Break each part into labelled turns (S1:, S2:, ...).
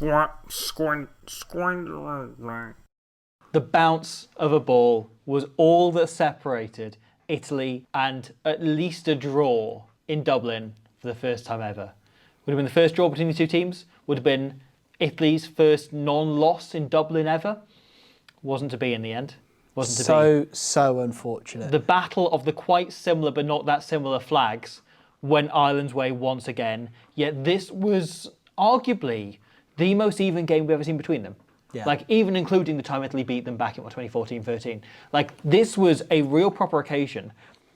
S1: The bounce of a ball was all that separated Italy and at least a draw in Dublin for the first time ever. Would have been the first draw between the two teams, would have been Italy's first non-loss in Dublin ever. Wasn't to be in the end. Wasn't to be.
S2: So unfortunate.
S1: The battle of the quite similar but not that similar flags went Ireland's way once again, yet this was arguably the most even game we've ever seen between them.
S2: Yeah.
S1: Like, even including the time Italy beat them back in 2014-13. Like, this was a real proper occasion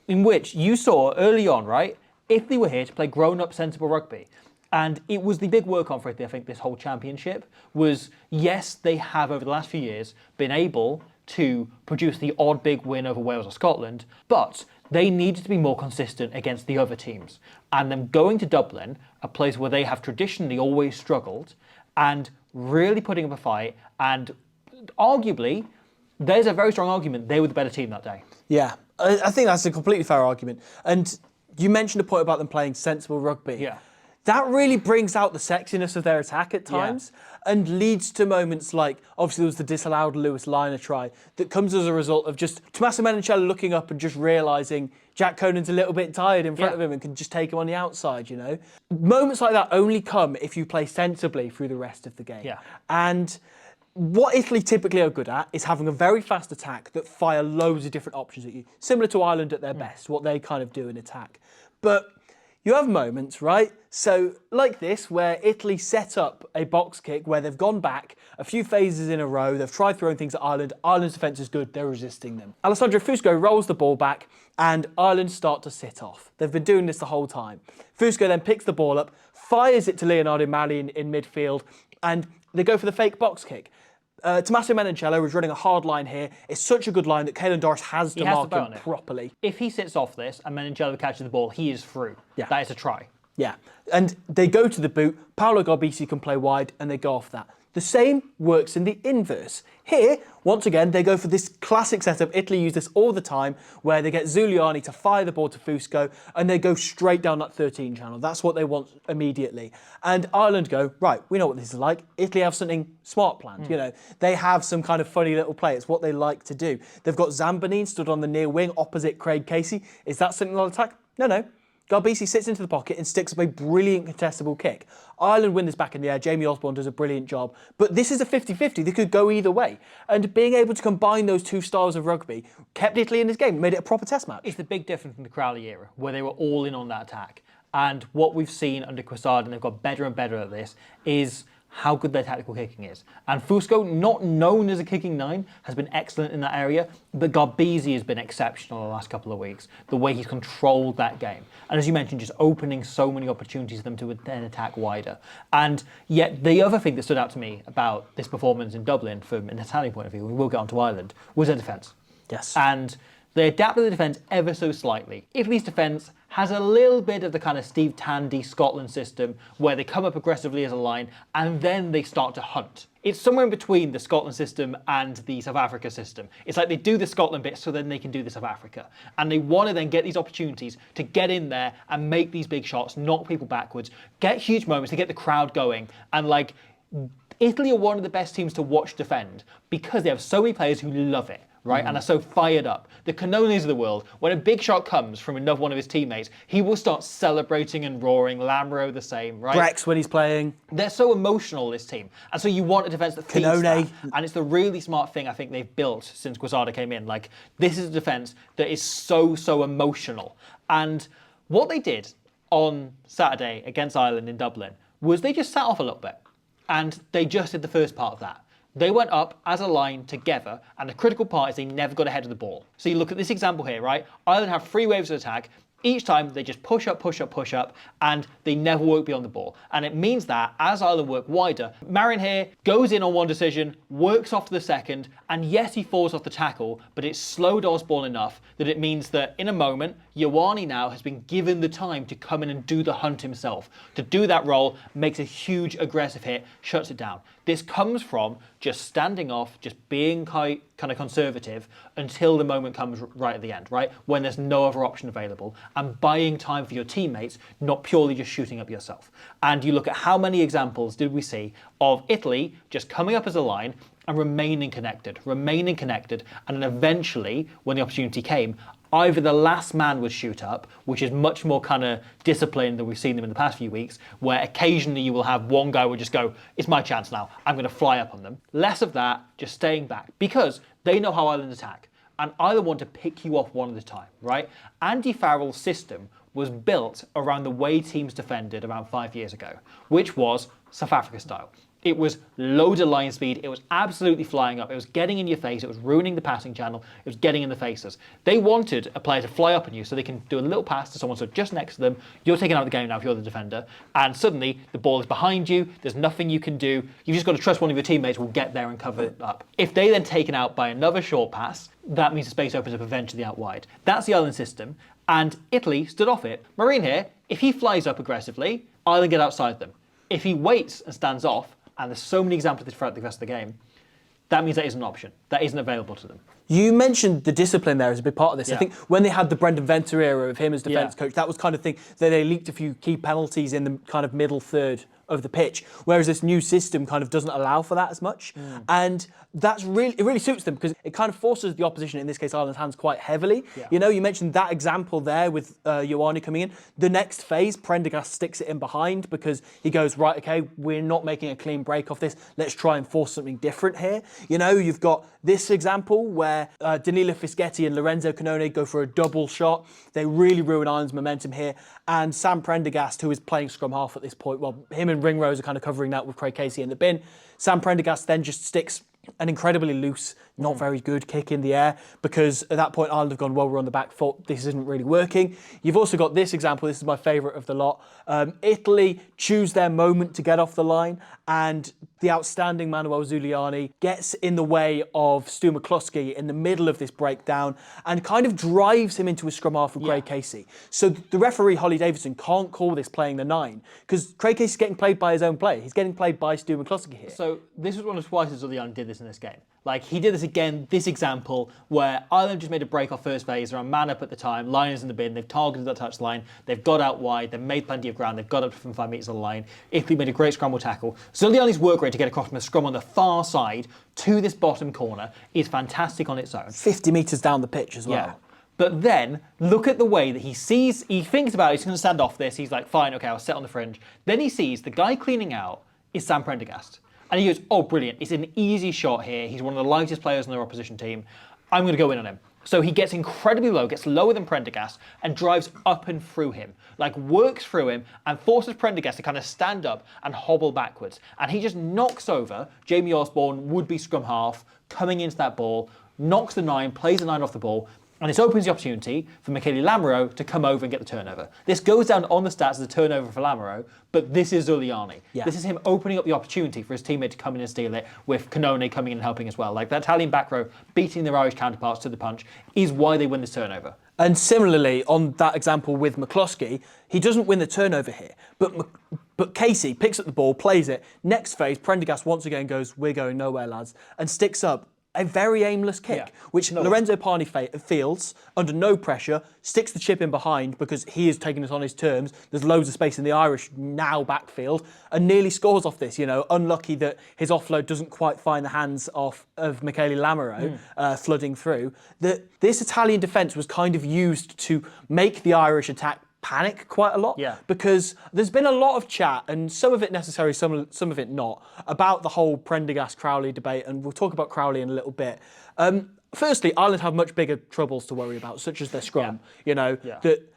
S1: in which you saw early on, right? Italy were here to play grown-up, sensible rugby. And it was the big work on for Italy, I think, this whole championship was, yes, they have, over the last few years, been able to produce the odd big win over Wales or Scotland, but they needed to be more consistent against the other teams. And them going to Dublin, a place where they have traditionally always struggled, and really putting up a fight, and arguably, there's a very strong argument they were the better team that day.
S2: Yeah, I think that's a completely fair argument. And you mentioned a point about them playing sensible rugby.
S1: Yeah.
S2: That really brings out the sexiness of their attack at times and leads to moments like, obviously there was the disallowed Lewis Liner try that comes as a result of just Tommaso Menoncello looking up and just realising Jack Conan's a little bit tired in front of him and can just take him on the outside, you know. Moments like that only come if you play sensibly through the rest of the game.
S1: Yeah.
S2: And what Italy typically are good at is having a very fast attack that fire loads of different options at you, similar to Ireland at their best, what they kind of do in attack. But you have moments, right? So, like this, where Italy set up a box kick where they've gone back a few phases in a row, they've tried throwing things at Ireland, Ireland's defence is good, they're resisting them. Alessandro Fusco rolls the ball back and Ireland start to sit off. They've been doing this the whole time. Fusco then picks the ball up, fires it to Leonardo Mali in midfield, and they go for the fake box kick. Tommaso Menoncello is running a hard line here. It's such a good line that Caelan Doris has to mark him properly.
S1: If he sits off this and Menoncello catches the ball, he is through.
S2: Yeah.
S1: That is a try.
S2: Yeah, and they go to the boot, Paolo Garbisi can play wide and they go off that. The same works in the inverse. Here, once again, they go for this classic setup. Italy use this all the time, where they get Giuliani to fire the ball to Fusco and they go straight down that 13 channel. That's what they want immediately. And Ireland go, right, we know what this is like. Italy have something smart planned, you know. They have some kind of funny little play. It's what they like to do. They've got Zambanin stood on the near wing opposite Craig Casey. Is that something they'll attack? No. Garbisi sits into the pocket and sticks up a brilliant contestable kick. Ireland win this back in the air. Jamie Osborne does a brilliant job. But this is a 50-50. They could go either way. And being able to combine those two styles of rugby kept Italy in this game, made it a proper test match.
S1: It's the big difference from the Crowley era, where they were all in on that attack. And what we've seen under Quasad, and they've got better and better at this, is how good their tactical kicking is. And Fusco, not known as a kicking nine, has been excellent in that area, but Garbisi has been exceptional the last couple of weeks, the way he's controlled that game. And as you mentioned, just opening so many opportunities for them to then attack wider. And yet the other thing that stood out to me about this performance in Dublin from an Italian point of view, we will get on to Ireland, was their defence.
S2: Yes.
S1: And they adapted the defence ever so slightly. Italy's defence has a little bit of the kind of Steve Tandy Scotland system where they come up aggressively as a line and then they start to hunt. It's somewhere in between the Scotland system and the South Africa system. It's like they do the Scotland bit so then they can do the South Africa. And they want to then get these opportunities to get in there and make these big shots, knock people backwards, get huge moments to get the crowd going. And like, Italy are one of the best teams to watch defend because they have so many players who love it. Right, and are so fired up. The Canones of the world, when a big shot comes from another one of his teammates, he will start celebrating and roaring. Lamro the same, right?
S2: Brex when he's playing.
S1: They're so emotional, this team. And so you want a defence that feeds that. And it's the really smart thing I think they've built since Quasada came in. Like, this is a defence that is so emotional. And what they did on Saturday against Ireland in Dublin was they just sat off a little bit. And they just did the first part of that. They went up as a line together, and the critical part is they never got ahead of the ball. So you look at this example here, right? Ireland have 3 waves of attack. Each time they just push up, and they never work beyond the ball. And it means that as Ireland work wider, Marion here goes in on one decision, works off to the second, and yes, he falls off the tackle, but it's slowed Osborne enough that it means that in a moment, Ioane now has been given the time to come in and do the hunt himself. To do that role, makes a huge aggressive hit, shuts it down. This comes from just standing off, just being kind of conservative until the moment comes right at the end, right? When there's no other option available. and buying time for your teammates, not purely just shooting up yourself. And you look at how many examples did we see of Italy just coming up as a line and remaining connected, and then eventually, when the opportunity came, either the last man would shoot up, which is much more kind of disciplined than we've seen them in the past few weeks, where occasionally you will have one guy would just go, it's my chance now, I'm going to fly up on them. Less of that, just staying back, because they know how Ireland attack, and Ireland want to pick you off one at a time, right? Andy Farrell's system was built around the way teams defended around 5 years ago, which was South Africa style. It was loads of line speed, it was absolutely flying up, it was getting in your face, it was ruining the passing channel, it was getting in the faces. They wanted a player to fly up on you so they can do a little pass to someone so just next to them, you're taken out of the game now if you're the defender, and suddenly the ball is behind you, there's nothing you can do, you've just got to trust one of your teammates will get there and cover it up. If they then taken out by another short pass, that means the space opens up eventually out wide. That's the Ireland system, and Italy stood off it. Marine here, if he flies up aggressively, Ireland get outside them. If he waits and stands off, and there's so many examples throughout the rest of the game, that means that isn't an option. That isn't available to them.
S2: You mentioned the discipline there as a big part of this.
S1: Yeah.
S2: I think when they had the Brendan Venter era of him as defence coach, that was kind of thing that they leaked a few key penalties in the kind of middle third of the pitch, whereas this new system kind of doesn't allow for that as much. And it really suits them because it kind of forces the opposition, in this case Ireland's hands, quite heavily.
S1: Yeah.
S2: You know, you mentioned that example there with Ioane coming in. The next phase, Prendergast sticks it in behind because he goes, right, okay, we're not making a clean break off this. Let's try and force something different here. You know, you've got this example where Danilo Fischetti and Lorenzo Canone go for a double shot. They really ruin Ireland's momentum here. And Sam Prendergast, who is playing scrum half at this point, well, him and Ringrose are kind of covering that with Craig Casey in the bin. Sam Prendergast then just sticks an incredibly loose, not very good kick in the air, because at that point Ireland have gone, well, we're on the back foot, this isn't really working. You've also got this example, this is my favourite of the lot. Italy choose their moment to get off the line, and the outstanding Manuel Zuliani gets in the way of Stu McCluskey in the middle of this breakdown and kind of drives him into a scrum half with Craig Casey. So the referee, Holly Davidson, can't call this playing the 9 because Craig Casey's getting played by his own player. He's getting played by Stu McCluskey here.
S1: So this was one of twice that Zuliani did this in this game. Like, he did this again, this example, where Ireland just made a break off first phase, they're on man up at the time, line is in the bin, they've targeted that touchline, they've got out wide, they've made plenty of ground, they've got up from 5 metres of the line. Italy made a great scramble tackle. Zuliani's work rate to get across from the scrum on the far side to this bottom corner is fantastic on its own.
S2: 50 metres down the pitch as well.
S1: Yeah. But then, look at the way that he thinks about it, he's going to stand off this, he's like, fine, okay, I'll sit on the fringe. Then he sees the guy cleaning out is Sam Prendergast. And he goes, oh, brilliant, it's an easy shot here. He's one of the lightest players on their opposition team. I'm going to go in on him. So he gets incredibly low, gets lower than Prendergast, and drives up and through him. Like, works through him and forces Prendergast to kind of stand up and hobble backwards. And he just knocks over Jamie Osborne, would-be scrum half, coming into that ball, knocks the 9, plays the 9 off the ball, and this opens the opportunity for Michele Lamoureux to come over and get the turnover. This goes down on the stats as a turnover for Lamoureux, but this is Zuliani.
S2: Yeah.
S1: This is him opening up the opportunity for his teammate to come in and steal it, with Canone coming in and helping as well. Like, that Italian back row beating their Irish counterparts to the punch is why they win this turnover.
S2: And similarly, on that example with McCluskey, he doesn't win the turnover here, but Casey picks up the ball, plays it. Next phase, Prendergast once again goes, we're going nowhere, lads, and sticks up a very aimless kick, which Lorenzo Pani fields under no pressure, sticks the chip in behind because he is taking it on his terms. There's loads of space in the Irish now backfield, and nearly scores off this. You know, unlucky that his offload doesn't quite find the hands of Michele Lamoureux flooding through. This Italian defence was kind of used to make the Irish attack panic quite a lot, because there's been a lot of chat, and some of it necessary, some of it not, about the whole Prendergast-Crowley debate, and we'll talk about Crowley in a little bit. Firstly, Ireland have much bigger troubles to worry about, such as their scrum. You know, that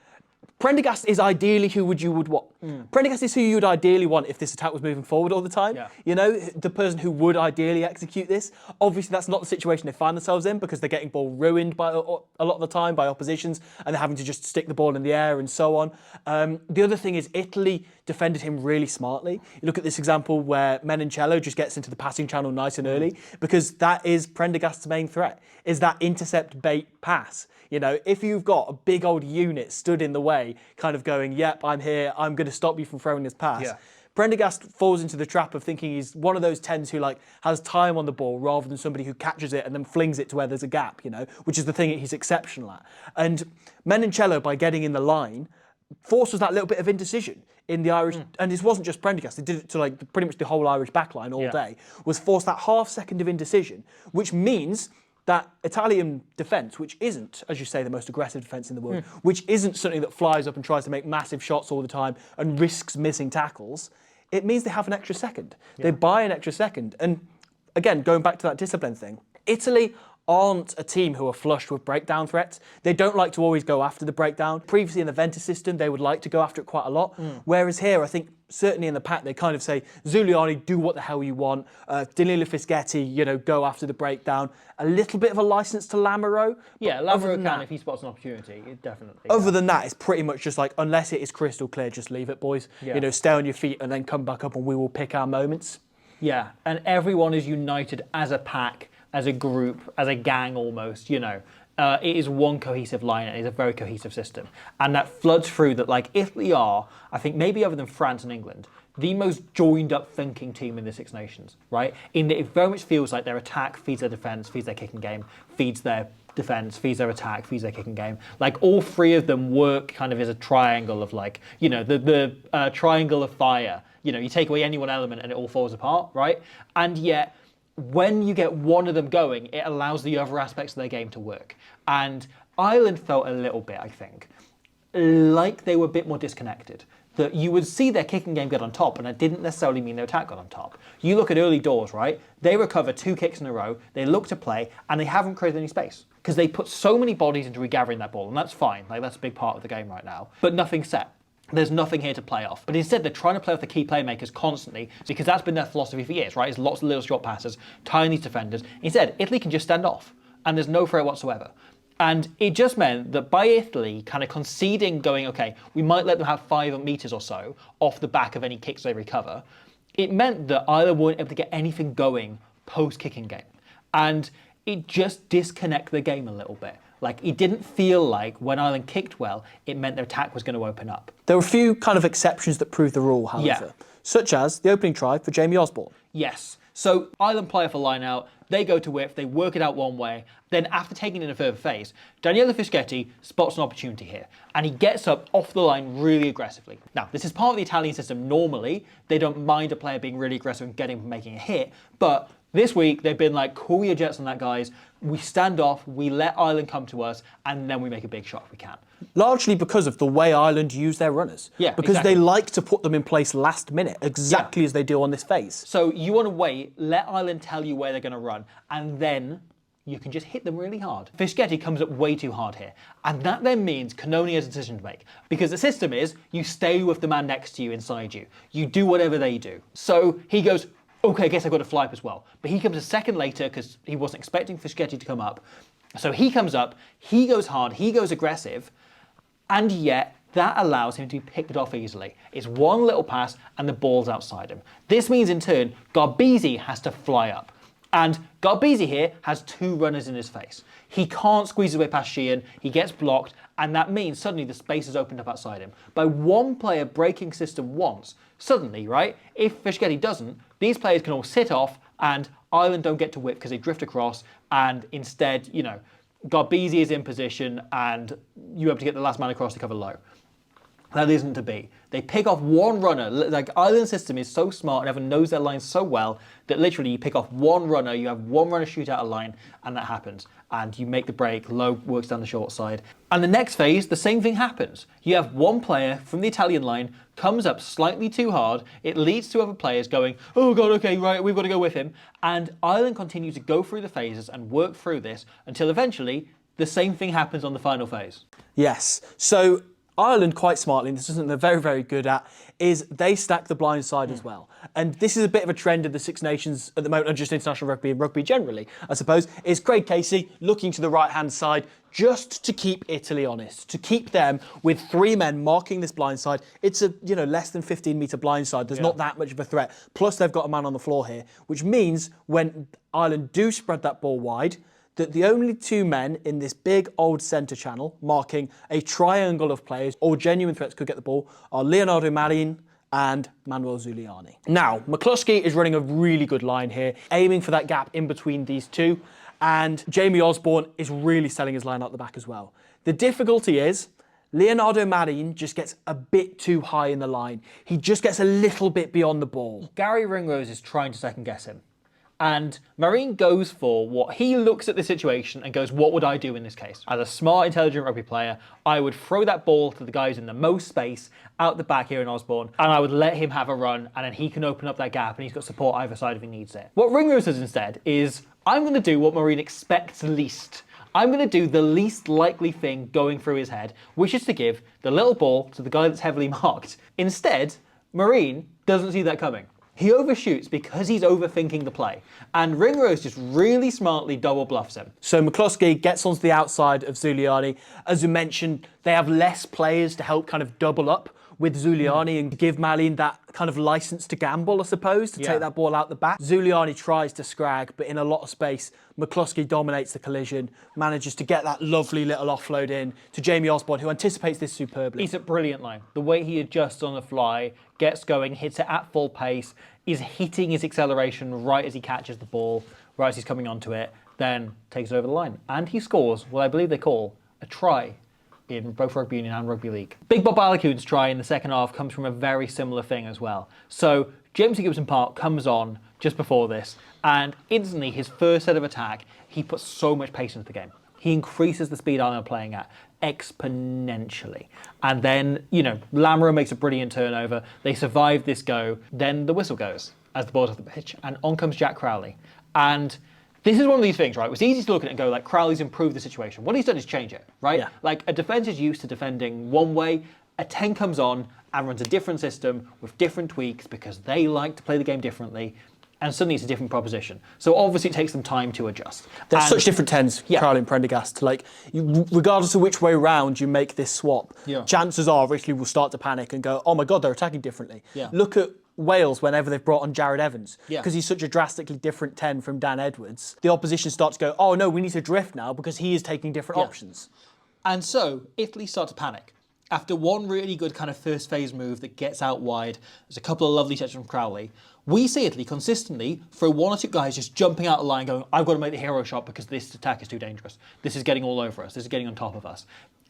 S2: Prendergast is ideally who you would want. Prendergast is who you would ideally want if this attack was moving forward all the time. You know, the person who would ideally execute this. Obviously, that's not the situation they find themselves in because they're getting ball ruined by a lot of the time by oppositions, and they're having to just stick the ball in the air and so on. The other thing is Italy defended him really smartly. You look at this example where Menoncello just gets into the passing channel nice and early, because that is Prendergast's main threat, is that intercept bait pass. You know, if you've got a big old unit stood in the way, kind of going, yep, I'm here, I'm going to stop you from throwing this pass. Prendergast falls into the trap of thinking he's one of those 10s who like has time on the ball rather than somebody who catches it and then flings it to where there's a gap, you know, which is the thing that he's exceptional at. And Menoncello, by getting in the line, forces that little bit of indecision in the Irish, and this wasn't just Prendergast, they did it to like pretty much the whole Irish backline all day, was force that half second of indecision, which means that Italian defence, which isn't, as you say, the most aggressive defence in the world, which isn't something that flies up and tries to make massive shots all the time and risks missing tackles, it means they have an extra second. They buy an extra second. And again, going back to that discipline thing, Italy aren't a team who are flushed with breakdown threats. They don't like to always go after the breakdown. Previously in the Ventus system, they would like to go after it quite a lot. Whereas here, I think certainly in the pack, they kind of say, Zuliani, do what the hell you want. Danilo Fischetti, you know, go after the breakdown. A little bit of a license to Lamero.
S1: Yeah, Lamero can if he spots an opportunity, definitely.
S2: Other than that, it's pretty much just like, unless it is crystal clear, just leave it, boys. You know, stay on your feet and then come back up and we will pick our moments.
S1: Yeah, and everyone is united as a pack, as a group, as a gang almost, you know. It is one cohesive line, it is a very cohesive system. And that floods through that, like, Italy are, I think maybe other than France and England, the most joined up thinking team in the Six Nations, right? In that it very much feels like their attack feeds their defence, feeds their kicking game, feeds their defence, feeds their attack, feeds their kicking game. Like, all three of them work kind of as a triangle of, like, you know, the triangle of fire. You know, you take away any one element and it all falls apart, right? And yet, when you get one of them going, it allows the other aspects of their game to work. And Ireland felt a little bit, I think, like they were a bit more disconnected. That you would see their kicking game get on top, and that didn't necessarily mean their attack got on top. You look at early doors, right? They recover 2 kicks in a row, they look to play, and they haven't created any space. Because they put so many bodies into regathering that ball, and that's fine. Like, that's a big part of the game right now. But nothing's set. There's nothing here to play off. But instead, they're trying to play off the key playmakers constantly because that's been their philosophy for years, right? It's lots of little short passes, tying these defenders. Instead, Italy can just stand off, and there's no threat whatsoever. And it just meant that by Italy kind of conceding, going, okay, we might let them have 5 metres or so off the back of any kicks they recover, it meant that Ireland weren't able to get anything going post-kicking game. And it just disconnected the game a little bit. Like, it didn't feel like when Ireland kicked well, it meant their attack was going to open up.
S2: There were a few kind of exceptions that proved the rule, however, such as the opening try for Jamie Osborne.
S1: Yes. So Ireland play off a line out, they go to width, they work it out one way. Then after taking in a further phase, Daniele Fischetti spots an opportunity here, and he gets up off the line really aggressively. Now, this is part of the Italian system. Normally, they don't mind a player being really aggressive and making a hit, but this week, they've been like, cool your jets on that, guys. We stand off, we let Ireland come to us, and then we make a big shot if we can.
S2: Largely because of the way Ireland use their runners.
S1: Yeah,
S2: because they like to put them in place last minute, exactly as they do on this phase. So
S1: you want to wait, let Ireland tell you where they're going to run, and then you can just hit them really hard. Fischetti comes up way too hard here, and that then means Cannoni has a decision to make. Because the system is, you stay with the man next to you, inside you. You do whatever they do. So he goes, okay, I guess I've got to fly up as well. But he comes a second later because he wasn't expecting Fischetti to come up. So he comes up, he goes hard, he goes aggressive, and yet that allows him to be picked off easily. It's one little pass and the ball's outside him. This means in turn, Garbisi has to fly up. And Garbisi here has 2 runners in his face. He can't squeeze his way past Sheehan, he gets blocked, and that means suddenly the space is opened up outside him. By one player breaking system once, suddenly, right, if Fischetti doesn't, these players can all sit off and Ireland don't get to whip because they drift across, and instead, you know, Garbisi is in position and you're able to get the last man across to cover low. That isn't to be. They pick off one runner. Like, Ireland's system is so smart and everyone knows their lines so well that literally you pick off one runner, you have one runner shoot out a line, and that happens. And you make the break, low works down the short side. And the next phase, the same thing happens. You have one player from the Italian line comes up slightly too hard. It leads to other players going, oh God, okay, right, we've got to go with him. And Ireland continues to go through the phases and work through this until eventually the same thing happens on the final phase.
S2: Yes. So Ireland, quite smartly, and this is something they're very, very good at, is they stack the blind side as well. And this is a bit of a trend of the Six Nations at the moment, not just international rugby and rugby generally, I suppose, is Craig Casey looking to the right-hand side just to keep Italy honest, to keep them with 3 men marking this blind side. It's a, you know, less than 15-metre blind side. There's not that much of a threat. Plus, they've got a man on the floor here, which means when Ireland do spread that ball wide, that the only 2 men in this big old centre channel marking a triangle of players, all genuine threats could get the ball, are Leonardo Marin and Manuel Zuliani. Now, McCluskey is running a really good line here, aiming for that gap in between these two, and Jamie Osborne is really selling his line out the back as well. The difficulty is, Leonardo Marin just gets a bit too high in the line. He just gets a little bit beyond the ball.
S1: Gary Ringrose is trying to second guess him. And Marin goes for what he looks at the situation and goes, what would I do in this case? As a smart, intelligent rugby player, I would throw that ball to the guy who's in the most space out the back here in Osborne, and I would let him have a run, and then he can open up that gap, and he's got support either side if he needs it. What Ringrose does instead is, I'm going to do what Marin expects least. I'm going to do the least likely thing going through his head, which is to give the little ball to the guy that's heavily marked. Instead, Marin doesn't see that coming. He overshoots because he's overthinking the play. And Ringrose just really smartly double bluffs him.
S2: So McCluskey gets onto the outside of Zuliani. As we mentioned, they have less players to help kind of double up with Zuliani and give Marin that kind of license to gamble, I suppose, to take that ball out the back. Zuliani tries to scrag, but in a lot of space, McCluskey dominates the collision, manages to get that lovely little offload in to Jamie Osborne, who anticipates this superbly.
S1: It's a brilliant line. The way he adjusts on the fly, gets going, hits it at full pace, is hitting his acceleration right as he catches the ball, right as he's coming onto it, then takes it over the line. And he scores what I believe they call a try in both Rugby Union and Rugby League. Big Bob Balakoon's try in the second half comes from a very similar thing as well. So James Gibson Park comes on just before this, and instantly his first set of attack, he puts so much pace into the game. He increases the speed Ireland are playing at exponentially. And then, Lamoureux makes a brilliant turnover. They survive this go. Then the whistle goes as the ball's off the pitch, and on comes Jack Crowley. And this is one of these things, right? It's easy to look at it and go, Crowley's improved the situation. What he's done is change it, right?
S2: Yeah.
S1: A defence is used to defending one way, a 10 comes on and runs a different system with different tweaks because they like to play the game differently, and suddenly it's a different proposition. So obviously it takes them time to adjust.
S2: There's such different 10s, Crowley and Prendergast. Regardless of which way round you make this swap, chances are Italy will start to panic and go, oh my God, they're attacking differently.
S1: Yeah.
S2: Look at Wales whenever they've brought on Jared Evans, because he's such a drastically different 10 from Dan Edwards. The opposition starts to go, oh no, we need to drift now because he is taking different options.
S1: And so Italy start to panic. After one really good kind of first phase move that gets out wide, there's a couple of lovely touches from Crowley, we see Italy consistently throw one or two guys just jumping out of the line going, I've got to make the hero shot because this attack is too dangerous. This is getting all over us. This is getting on top of us.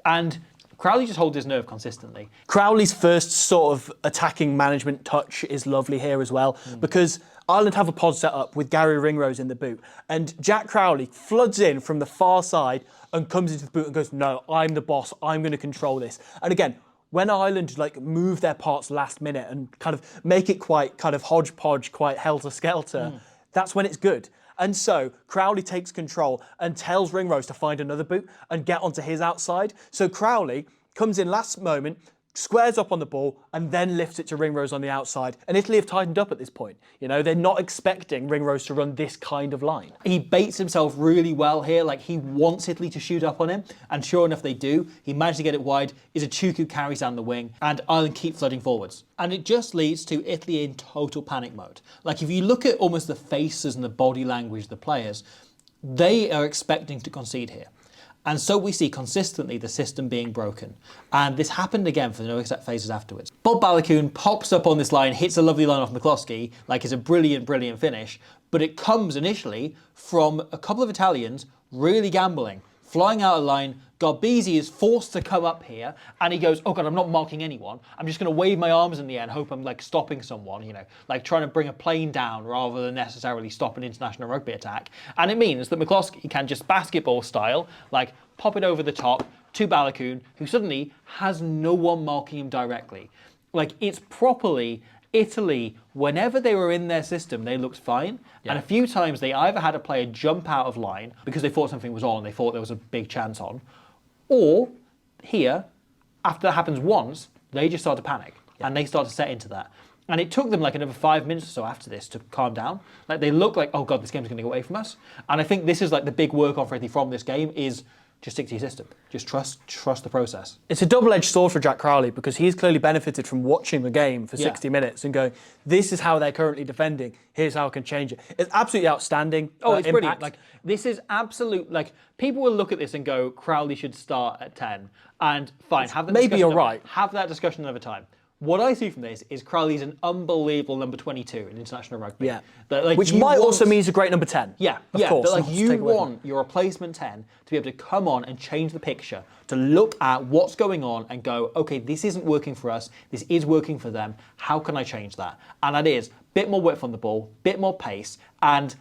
S1: And Crowley just holds his nerve consistently.
S2: Crowley's first sort of attacking management touch is lovely here as well, because Ireland have a pod set up with Gary Ringrose in the boot, and Jack Crowley floods in from the far side and comes into the boot and goes, no, I'm the boss, I'm going to control this. And again, when Ireland move their parts last minute and kind of make it quite kind of hodgepodge, quite helter-skelter, that's when it's good. And so Crowley takes control and tells Ringrose to find another boot and get onto his outside. So Crowley comes in last moment, squares up on the ball, and then lifts it to Ringrose on the outside. And Italy have tightened up at this point. They're not expecting Ringrose to run this kind of line.
S1: He baits himself really well here. He wants Italy to shoot up on him. And sure enough, they do. He managed to get it wide. Izuchuku carries down the wing, and Ireland keep flooding forwards. And it just leads to Italy in total panic mode. If you look at almost the faces and the body language of the players, they are expecting to concede here. And so we see consistently the system being broken. And this happened again for the no except phases afterwards. Bob Balakoon pops up on this line, hits a lovely line off McCluskey, it's a brilliant, brilliant finish. But it comes initially from a couple of Italians really gambling, flying out of line. Garbisi is forced to come up here, and he goes, oh God, I'm not marking anyone. I'm just going to wave my arms in the air and hope I'm stopping someone, trying to bring a plane down rather than necessarily stop an international rugby attack. And it means that McCluskey can just basketball style, pop it over the top to Balakoon, who suddenly has no one marking him directly. It's properly Italy, whenever they were in their system, they looked fine. And a few times they either had a player jump out of line because they thought something was on, they thought there was a big chance on, or here, after that happens once, they just start to panic and they start to set into that. And it took them another 5 minutes or so after this to calm down. They look oh God, this game's going to go away from us. And I think this is the big work on for Italy from this game is just stick to your system. Just trust the process.
S2: It's a double-edged sword for Jack Crowley because he's clearly benefited from watching the game for 60 minutes and going, this is how they're currently defending. Here's how I can change it. It's absolutely outstanding.
S1: It's brilliant. This is absolute. People will look at this and go, Crowley should start at 10. And fine, have that
S2: maybe you're right.
S1: Have that discussion another time. what I see from this is Crowley's an unbelievable number 22 in international rugby.
S2: Yeah.
S1: That, like,
S2: Which might also mean he's a great number 10.
S1: Yeah,
S2: of course.
S1: But like you want your replacement 10 to be able to come on and change the picture, to look at what's going on and go, okay, this isn't working for us, this is working for them, how can I change that? And that is a bit more width on the ball, bit more pace, and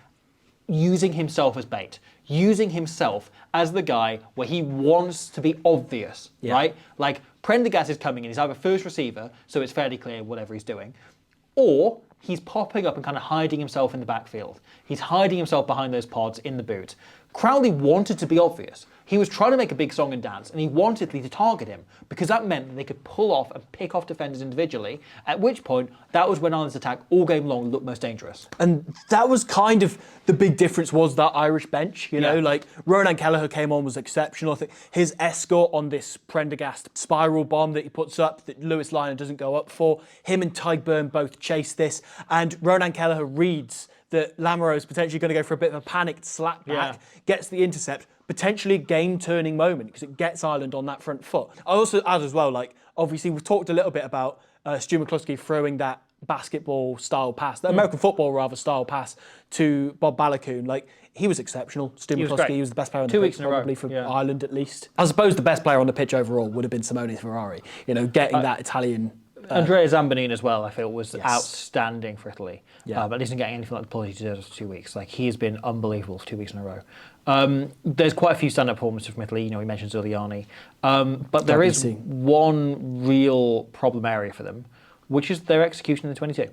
S1: using himself as bait. Using himself as the guy where he wants to be obvious, right? Like, Prendergast is coming in, he's either first receiver, so it's fairly clear whatever he's doing, or he's popping up and kind of hiding himself in the backfield. He's hiding himself behind those pods in the boot. Crowley wanted to be obvious. He was trying to make a big song and dance, and he wanted Lee to target him, because that meant that they could pull off and pick off defenders individually, at which point, that was when Ireland's attack all game long looked most dangerous.
S2: And that was kind of the big difference, was that Irish bench, you know, like Ronan Kelleher came on, was exceptional. I think his escort on this Prendergast spiral bomb that he puts up, that Lewis Lyon doesn't go up for, him and Tadhg both chase this, and Ronan Kelleher reads that Lamoureux's potentially going to go for a bit of a panicked slap back, gets the intercept, potentially a game-turning moment because it gets Ireland on that front foot. I also add as well, like, obviously we've talked a little bit about Stu McCluskey throwing that basketball-style pass, the American football rather style pass to Bob Balakoon. Like, he was exceptional. Stu McCluskey, he was the best player on the pitch, probably for Ireland at least. I suppose the best player on the pitch overall would have been Simone Ferrari, you know, getting that Italian...
S1: Andrea Zambonin as well, I feel, was outstanding for Italy. But isn't getting anything like the quality he deserves for 2 weeks. Like, he's been unbelievable for 2 weeks in a row. There's quite a few stand-up performances from Italy. You know, we mentioned Zuliani. But there is one real problem area for them, which is their execution in the 22.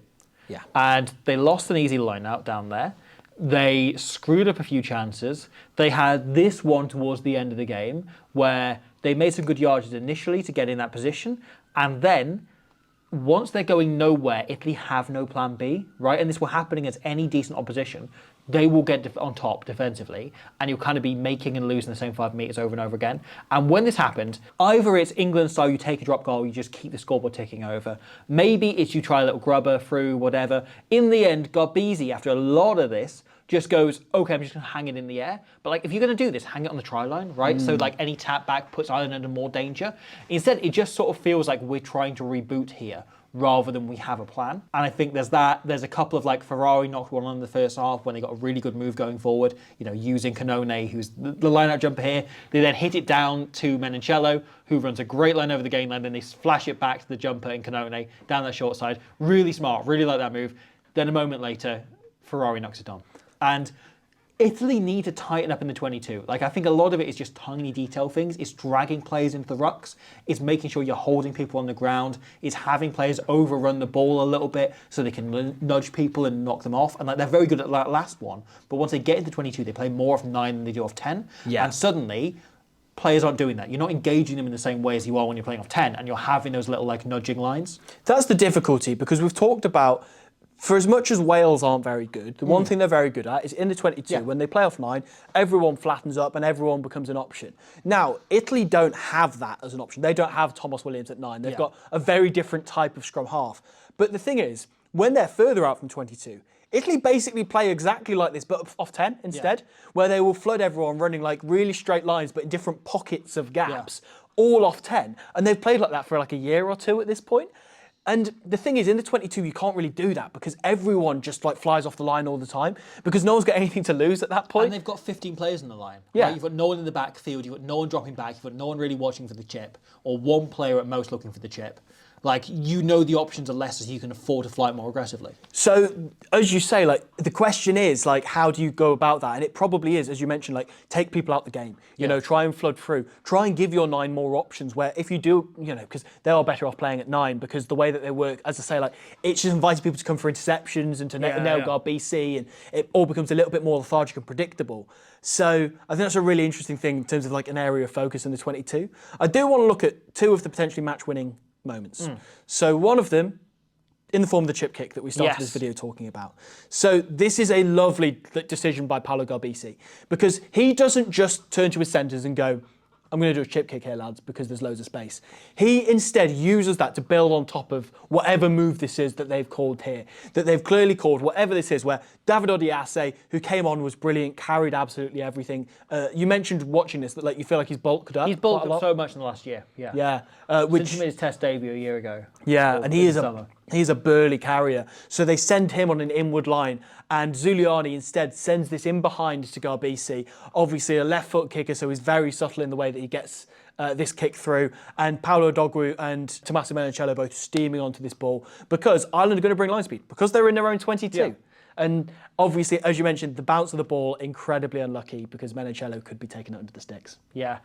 S2: Yeah.
S1: And they lost an easy line-out down there. They screwed up a few chances. They had this one towards the end of the game where they made some good yards initially to get in that position, and then once they're going nowhere, Italy have no plan B, right? And this will happen against any decent opposition. They will get on top defensively, and you'll kind of be making and losing the same 5 metres over and over again. And when this happened, either it's England style, you take a drop goal, you just keep the scoreboard ticking over. Maybe it's you try a little grubber through, whatever. In the end, Garbisi, after a lot of this, just goes, okay, I'm just going to hang it in the air. But like, if you're going to do this, hang it on the try line, right? So like any tap back puts Ireland under more danger. Instead, it just sort of feels like we're trying to reboot here rather than we have a plan. And I think there's that. There's a couple of like Ferrari knocked one on in the first half when they got a really good move going forward, you know, using Canone, who's the line-out jumper here. They then hit it down to Menoncello, who runs a great line over the game line. Then they flash it back to the jumper in Canone down that short side. Really smart, really like that move. Then a moment later, Ferrari knocks it on. And Italy need to tighten up in the 22. Like, I think a lot of it is just tiny detail things. It's dragging players into the rucks. It's making sure you're holding people on the ground. It's having players overrun the ball a little bit so they can nudge people and knock them off. And like, they're very good at that last one. But once they get into 22, they play more off 9 than they do off 10. Yeah. And suddenly, players aren't doing that. You're not engaging them in the same way as you are when you're playing off 10. And you're having those little like nudging lines.
S2: That's the difficulty, because we've talked about, for as much as Wales aren't very good, the one thing they're very good at is in the 22, when they play off 9, everyone flattens up and everyone becomes an option. Now, Italy don't have that as an option. They don't have Thomas Williams at 9. They've got a very different type of scrum half. But the thing is, when they're further out from 22, Italy basically play exactly like this, but off 10 instead, where they will flood everyone running like really straight lines, but in different pockets of gaps, all off 10. And they've played like that for like a year or two at this point. And the thing is, in the 22, you can't really do that because everyone just like flies off the line all the time because no one's got anything to lose at that point.
S1: And they've got 15 players in the line.
S2: Yeah.
S1: Right? You've got no one in the backfield, you've got no one dropping back, you've got no one really watching for the chip, or one player at most looking for the chip. Like, you know the options are less as you can afford to fly it more aggressively.
S2: So, as you say, like, the question is, like, how do you go about that? And it probably is, as you mentioned, like, take people out the game. You know, try and flood through. Try and give your 9 more options where if you do, you know, because they are better off playing at 9 because the way that they work, as I say, like, it's just inviting people to come for interceptions and to nail guard BC, and it all becomes a little bit more lethargic and predictable. So I think that's a really interesting thing in terms of, like, an area of focus in the 22. I do want to look at 2 of the potentially match-winning moments. So one of them, in the form of the chip kick that we started this video talking about. So this is a lovely decision by Paolo Garbisi because he doesn't just turn to his centres and go, I'm going to do a chip kick here, lads, because there's loads of space. He instead uses that to build on top of whatever move this is that they've called here, that they've clearly called, whatever this is, where David Odiase, who came on, was brilliant, carried absolutely everything. You mentioned watching this that you feel like he's bulked up.
S1: He's bulked up so much in the last year.
S2: Yeah.
S1: Since he made his Test debut a year ago.
S2: Yeah, and he's a burly carrier. So they send him on an inward line, and Zuliani instead sends this in behind to Garbisi. Obviously a left foot kicker, so he's very subtle in the way that he gets this kick through. And Paolo Dogwu and Tommaso Menoncello both steaming onto this ball because Ireland are going to bring line speed because they're in their own 22. Yeah. And obviously, as you mentioned, the bounce of the ball, incredibly unlucky because Menoncello could be taken under the sticks.
S1: Yeah.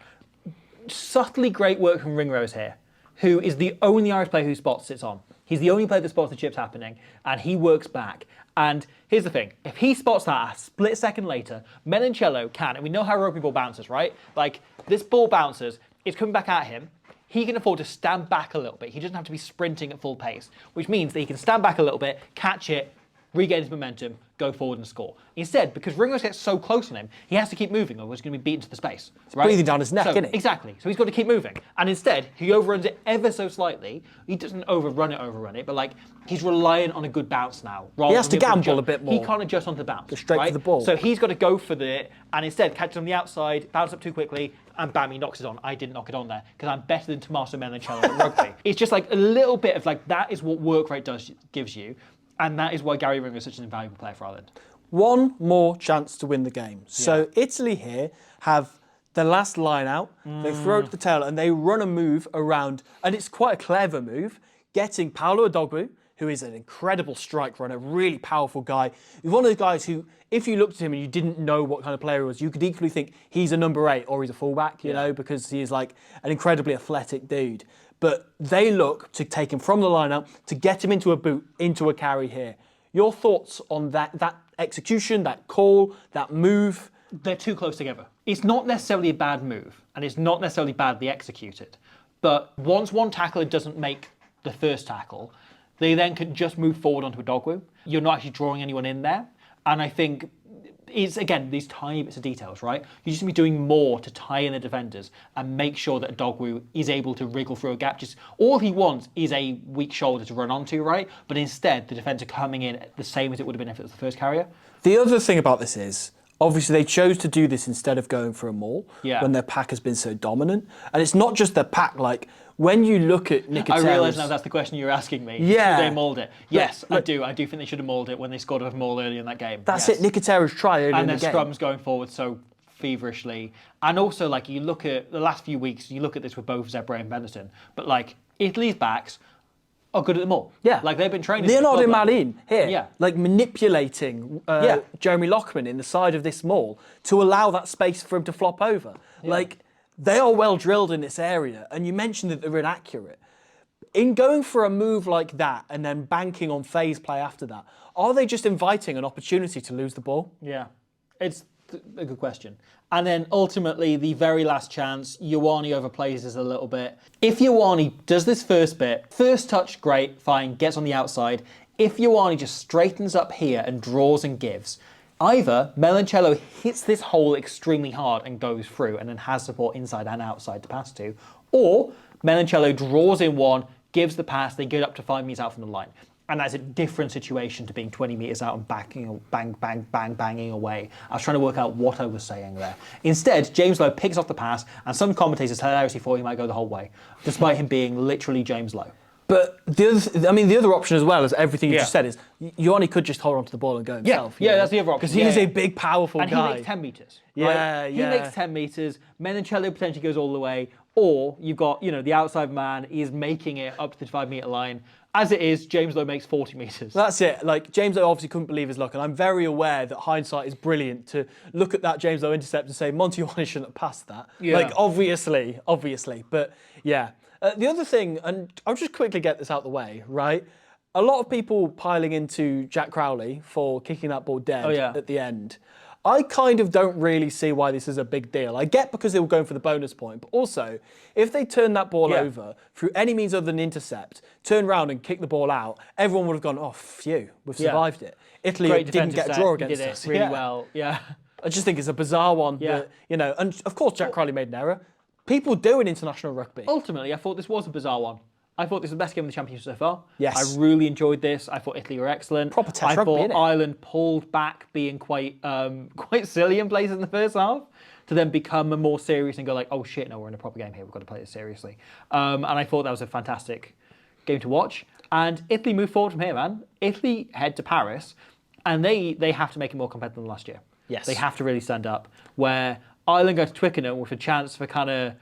S1: Subtly great work from Ringrose here, who is the only Irish player who spots it's on. He's the only player that spots the chips happening, and he works back. And here's the thing, if he spots that a split second later, Menoncello can, and we know how rugby ball bounces, right? Like, this ball bounces, it's coming back at him, he can afford to stand back a little bit. He doesn't have to be sprinting at full pace, which means that he can stand back a little bit, catch it, regain his momentum, go forward and score. Instead, because Ringrose gets so close on him, he has to keep moving or he's going to be beaten to the space. Right?
S2: Breathing down his neck, isn't it?
S1: Exactly. So he's got to keep moving. And instead, he overruns it ever so slightly. He doesn't overrun it, but like he's relying on a good bounce now.
S2: He has to gamble a bit more.
S1: He can't adjust onto the bounce.
S2: Go straight
S1: right?
S2: for the ball.
S1: So he's got to go for it and instead catch it on the outside, bounce up too quickly, and bam, he knocks it on. I didn't knock it on there because I'm better than Tommaso Menoncello at rugby. It's just like a little bit of like, that is what work rate gives you. And that is why Gary Ringrose is such an invaluable player for Ireland.
S2: One more chance to win the game. So Italy here have the last line out. They throw it to the tail and they run a move around, and it's quite a clever move, getting Paolo Dogwu, who is an incredible strike runner, really powerful guy. He's one of those guys who, if you looked at him and you didn't know what kind of player he was, you could equally think he's a number 8 or he's a fullback, you know, because he is like an incredibly athletic dude. But they look to take him from the line-out to get him into a boot, into a carry here. Your thoughts on that execution, that call, that move?
S1: They're too close together. It's not necessarily a bad move, and it's not necessarily badly executed. But once one tackler doesn't make the first tackle, they then can just move forward onto a Dogwu. You're not actually drawing anyone in there. And I think it's, again, these tiny bits of details, right? You just need to be doing more to tie in the defenders and make sure that a Dogwu is able to wriggle through a gap. Just all he wants is a weak shoulder to run onto, right? But instead, the defence are coming in the same as it would have been if it was the first carrier.
S2: The other thing about this is, obviously, they chose to do this instead of going for a maul when their pack has been so dominant. And it's not just their pack, like, when you look at Nicotera's...
S1: I realise now that's the question you're asking me.
S2: Yeah.
S1: Should they mauled it? Yes, I do. I do think they should have mauled it when they scored a maul early in that game.
S2: That's it, Nicotera's try early in the game.
S1: And their scrums going forward so feverishly. And also, like, you look at the last few weeks, you look at this with both Zebre and Benetton, but, like, Italy's backs are good at them all.
S2: Yeah.
S1: Like, they've been training...
S2: Leonardo Marin, here, like, manipulating Jeremy Loughman in the side of this maul to allow that space for him to flop over. Yeah. Like, they are well drilled in this area, and you mentioned that they're inaccurate. In going for a move like that and then banking on phase play after that, are they just inviting an opportunity to lose the ball?
S1: Yeah, it's a good question. And then ultimately, the very last chance, Ioane overplays this a little bit. If Ioane does this first bit, first touch, great, fine, gets on the outside. If Ioane just straightens up here and draws and gives, either Menoncello hits this hole extremely hard and goes through and then has support inside and outside to pass to, or Menoncello draws in one, gives the pass, they get up to 5 metres out from the line. And that's a different situation to being 20 metres out and banging away. I was trying to work out what I was saying there. Instead, James Lowe picks off the pass, and some commentators hilariously thought he might go the whole way, despite him being literally James Lowe.
S2: But the other option as well as everything you just said is Ioane could just hold onto the ball and go himself.
S1: Yeah, that's the other option.
S2: Because he is a big, powerful
S1: guy.
S2: And
S1: he makes 10 metres.
S2: Yeah,
S1: right? He makes 10 metres. Menoncello potentially goes all the way. Or you've got, the outside man is making it up to the 5 metre line. As it is, James Lowe makes 40 metres.
S2: That's it. Like, James Lowe obviously couldn't believe his luck, and I'm very aware that hindsight is brilliant to look at that James Lowe intercept and say, Monty Ioane shouldn't have passed that. Yeah. Like, obviously. But, yeah. The other thing, and I'll just quickly get this out the way, right? A lot of people piling into Jack Crowley for kicking that ball dead at the end. I kind of don't really see why this is a big deal. I get because they were going for the bonus point, but also, if they turn that ball over through any means other than intercept, turn around and kick the ball out, everyone would have gone, oh, phew, we've survived it. Italy didn't get a draw against us.
S1: Really well,
S2: I just think it's a bizarre one. That, and of course Jack Crowley made an error. People do in international rugby.
S1: Ultimately, I thought this was a bizarre one. I thought this was the best game of the championship so far.
S2: Yes.
S1: I really enjoyed this. I thought Italy were excellent.
S2: Proper test
S1: I
S2: rugby,
S1: thought
S2: innit?
S1: Ireland pulled back, being quite silly in places in the first half, to then become more serious and go like, oh shit, no, we're in a proper game here. We've got to play this seriously. And I thought that was a fantastic game to watch. And Italy move forward from here, man. Italy head to Paris, and they have to make it more competitive than last year.
S2: Yes.
S1: They have to really stand up. Where Ireland go to Twickenham with a chance for kind of,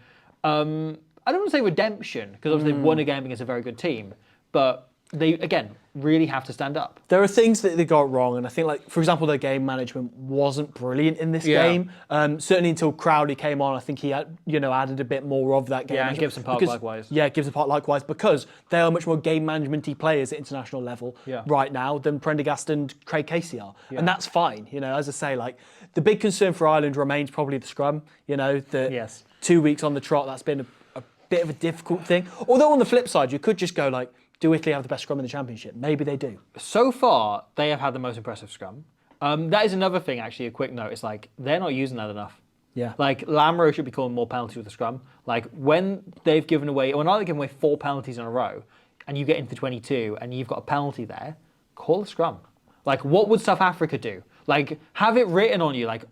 S1: I don't want to say redemption, because obviously they've won a game against a very good team, but they, again, really have to stand up.
S2: There are things that they got wrong, and I think, like, for example, their game management wasn't brilliant in this game. Certainly until Crowley came on, I think he had, added a bit more of that game
S1: Yeah, and
S2: management.
S1: Gibson Park likewise.
S2: Yeah, Gibson Park likewise, because they are much more game management-y players at international level right now than Prendergast and Craig Casey are. And that's fine. As I say, like, the big concern for Ireland remains probably the scrum. The 2 weeks on the trot, that's been a bit of a difficult thing. Although on the flip side, you could just go like, do Italy have the best scrum in the championship? Maybe they do.
S1: So far, they have had the most impressive scrum. That is another thing, actually, a quick note. It's like, they're not using that enough.
S2: Yeah.
S1: Like, Lamro should be calling more penalties with the scrum. Like, when they've given away, when they've given away 4 penalties in a row, and you get into 22, and you've got a penalty there, call the scrum. Like, what would South Africa do? Like, have it written on you, like,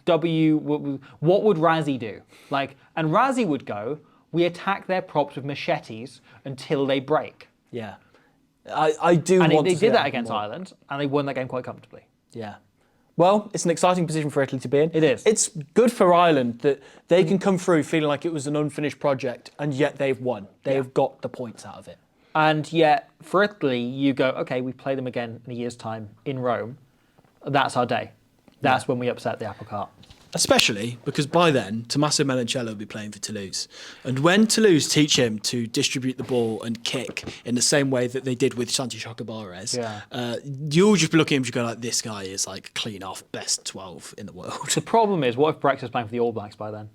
S1: what would Razzie do? Like, and Razzie would go, we attack their props with machetes until they break.
S2: Yeah. I do
S1: and
S2: want
S1: they
S2: to see
S1: did that against
S2: more.
S1: Ireland, and they won that game quite comfortably.
S2: Yeah. Well, it's an exciting position for Italy to be in.
S1: It is.
S2: It's good for Ireland that they can come through feeling like it was an unfinished project, and yet they've won. They've got the points out of it.
S1: And yet, for Italy, you go, okay, we play them again in a year's time in Rome. That's our day. That's when we upset the apple cart.
S3: Especially because by then, Tommaso Melancello will be playing for Toulouse. And when Toulouse teach him to distribute the ball and kick in the same way that they did with Santi Chocobares, you'll just be looking at him and go like, this guy is like clean off best 12 in the world.
S1: The problem is, what if Brexit's playing for the All Blacks by then?